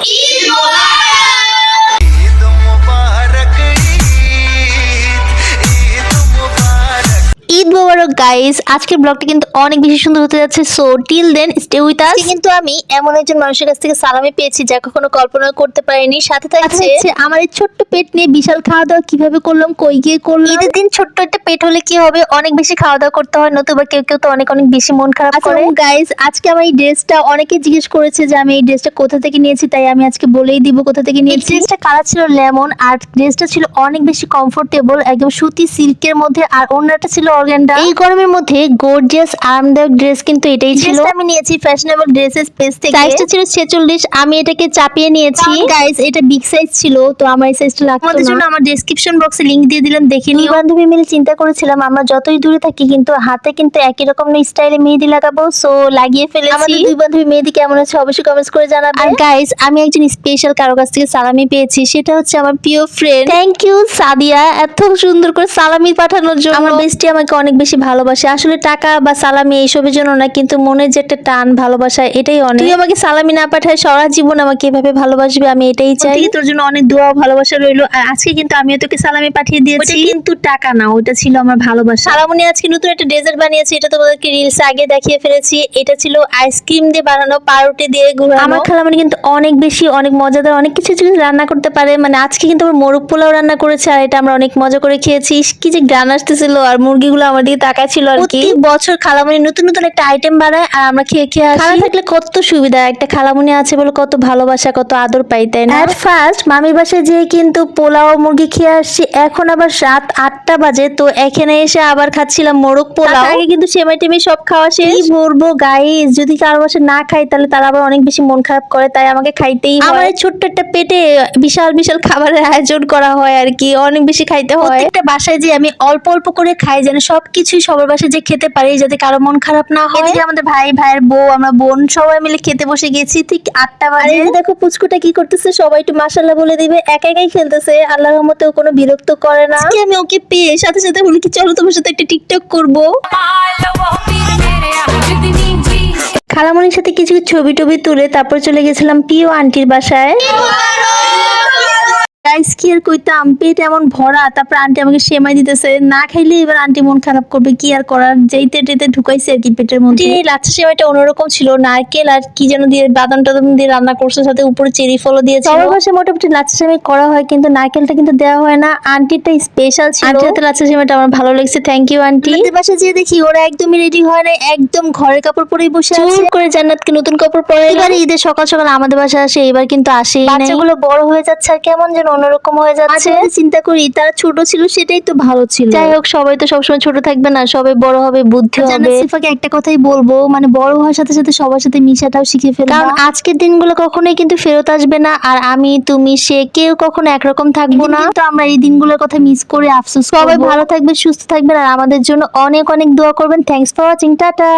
ঈদ মোবারক guys, আজকের ব্লগটা কিন্তু অনেক বেশি সুন্দর হতে যাচ্ছে। So till then stay with us. কিন্তু আমি এমন একজন মানুষের কাছ থেকে সালামি পেয়েছি যা কখনো কল্পনা করতে পারিনি। সাথে থাকছে আমার এই ছোট্ট পেট নিয়ে বিশাল খাওয়া দাওয়া কিভাবে করলাম, কই গিয়ে করলাম। ঈদের দিন ছোট্ট একটা পেট হলে কি হবে, অনেক বেশি খাওয়া দাওয়া করতে হয়, নতুবা কেউ কেউ তো অনেক অনেক বেশি মন খারাপ করে। গাইস, আজকে আমার এই ড্রেসটা অনেকে জিজ্ঞেস করেছে যে আমি এই ড্রেসটা কোথা থেকে নিয়েছি, তাই আমি আজকে বলেই দিব কোথা থেকে নিয়েছি। ড্রেসটা কালার ছিল লেমন, আর ড্রেসটা ছিল অনেক বেশি কমফোর্টেবল, একদম সুতি সিল্কের মধ্যে, আর অন্যটা ছিল অর্গানজা। এই গরমের মধ্যে গর্জিয়াস আরামদায়ক ড্রেস কিন্তু এটাই ছিল। আমি নিয়েছি ফ্যাশনেবল ড্রেসেস পেজ থেকে। সাইজটা ছিল 46, আমি এটাকে চাপিয়ে নিয়েছি। গাইস, এটা বিগ সাইজ ছিল, তো আমার এই সাইজটা লাগতো না। আমাদের জন্য আমার ডেসক্রিপশন বক্সে লিংক দিয়ে দিলাম, দেখে নিও। বান্ধবী মিলে চিন্তা করেছিলাম আমরা যতই দূরে থাকি কিন্তু হাতে কিন্তু একই রকম স্টাইলে মেহেদি লাগাবো। সো লাগিয়ে ফেলেছি। আমাদের দুই বান্ধবী মেহেদি কেমন আছে অবশ্যই কমেন্টস করে জানাবে। আর গাইস, আমি একজন স্পেশাল কারো কাছ থেকে সালামি পেয়েছি, সেটা হচ্ছে আমার প্রিয় ফ্রেন্ড। থ্যাংক ইউ সাদিয়া, এত সুন্দর করে সালামি পাঠানোর জন্য। আমার বেস্টি আমাকে অনেক বেশি ভালোবাসে। আসলে টাকা বা সালামি এইসবের জন্য না, কিন্তু মনের যে একটা টান ভালোবাসা, এটাই অনেক। তুই আমাকে সালামি না পাঠায় সারা জীবন আমাকে এভাবে ভালোবাসবে, আমি এটাই চাই। তোর জন্য অনেক দোয়া ভালোবাসা রইলো। আর আজকে কিন্তু আমিও তোকে সালামি পাঠিয়ে দিয়েছি, কিন্তু টাকা না, ওটা ছিল আমার ভালোবাসা। সালামনি আজকে নতুন একটা ডেজার্ট বানিয়েছি, এটা তোমাদেরকে রিলস আগে দেখিয়ে ফেলেছি। এটা ছিল আইসক্রিম দিয়ে বানানো, পাউরুটি দিয়ে ঘুরানো। আমার খালামনি কিন্তু অনেক বেশি অনেক মজাদার অনেক কিছু রান্না করতে পারে। মানে আজকে কিন্তু আমার মোরগ পোলাও রান্না করেছে, আর এটা আমরা অনেক মজা করে খেয়েছি। কি যে গান আসতেছিল, আর মুরগিগুলো আমার দিকে তাকাচ্ছিল আর কি। বছর খালামনি নতুন নতুন একটা আইটেম বানায়, আর আমরা খেয়ে খেয়ে আসি। খালা থাকলে কত সুবিধা, একটা খালামনি আছে বলে কত ভালোবাসা কত আদর পাই, তাই না? ফার্স্ট মামির বাসায় যেয়ে কিন্তু পোলাও মুরগি খেয়ে আসছি, এখন আবার রাত 8টা বাজে, তো এখানে এসে আবার খাচ্ছিলাম মোরগ পোলাও। আগে কিন্তু সেমাই টেমাই সব খাওয়া শেষ। কি বলবো গাইস, যদি কারো বাসায় না খাই তাহলে তারা আবার অনেক বেশি মন খারাপ করে, তাই আমাকে খাইতেই হয়। আমার এই ছোট্ট একটা পেটে বিশাল বিশাল খাবারের আয়োজন করা হয় আর কি, অনেক বেশি খাইতে হয়। একটা বাসায় যে আমি অল্প অল্প করে খাই, যেন সবকিছুই সবার বাসায় যে খেতে পারি, যাতে কারো মন খারাপ না হয়। এদিকে আমাদের ভাইয়ের বউ, আমরা বোন সবাই মিলে খেতে বসে গেছি ঠিক 8টা বাজে। দেখো পুচকুটা কি করতেছে, সবাই একটু মাশাআল্লাহ বলে দিবে। একা একাই খেলতেছে, আল্লাহর রহমতে কোনো বিরক্ত করে না। আজকে আমি ওকে পেয়ে সাথে সাথে বলি কি চলো তোমার সাথে একটা টিকটক করব। খালামণির সাথে কিছু ছবি টবি তুলে তারপর চলে গেছিলাম প্রিয় আন্টির বাসায়। কি আর কইতাম, পেট এমন ভরা, তারপর আন্টি আমাকে সেমাই দিতেছে, না খাইলে এবার আন্টি মন খারাপ করবে, কি আর করার। যেইতে টেতে ঢুকাইছে আর কি পেটের মধ্যে। এই লাচ্ছা সেমাইটা অন্যরকম ছিল, নারকেল আর কি যেন দিয়ে বাদাম টাদাম দিয়ে রান্না করছে, সাথে উপরে চেরি ফলও দিয়েছে। সবার বাসায় মোটামুটি লাচ্ছা সেমাই করা হয়, কিন্তু নারকেলটা কিন্তু দেওয়া হয় না। আন্টিটা স্পেশাল ছিল। আন্টির হাতে লাচ্ছা সেমাইটা আমার ভালো লেগেছে, থ্যাংক ইউ আন্টি। আমাদের বাসায় যেয়ে দেখি ওরা একদমই রেডি হয় না, একদম ঘরের কাপড় পরেই বসে আছে। চুপ করে জান্নাতকে নতুন কাপড় পরে এবার ঈদের সকাল সকাল আমাদের বাসায় আসে, এবার কিন্তু আসেই নাই। বাচ্চাগুলো বড় হয়ে যাচ্ছে আর কেমন যেন অন্যরকম হয়ে যাচ্ছে। চিন্তা করি তারা ছোট ছিল সেটাই তো ভালো ছিল। যাই হোক, সবাই তো সবসময় ছোট থাকবে না, সবাই বড় হবে, বুদ্ধি হবে। সিফাকে একটা কথাই বলবো, মানে বড় হওয়ার সাথে সাথে সবার সাথে মিশাটাও শিখে ফেলবা, কারণ আজকের দিনগুলো কখনোই কিন্তু ফেরত আসবে না। আর আমি তুমি সে কেউ কখনো একরকম থাকবো না, তো আমরা এই দিনগুলোর কথা মিস করে আফসোস করব। সবাই ভালো থাকবে, সুস্থ থাকবেন, আর আমাদের জন্য অনেক অনেক দোয়া করবেন। Thanks for watching, tata.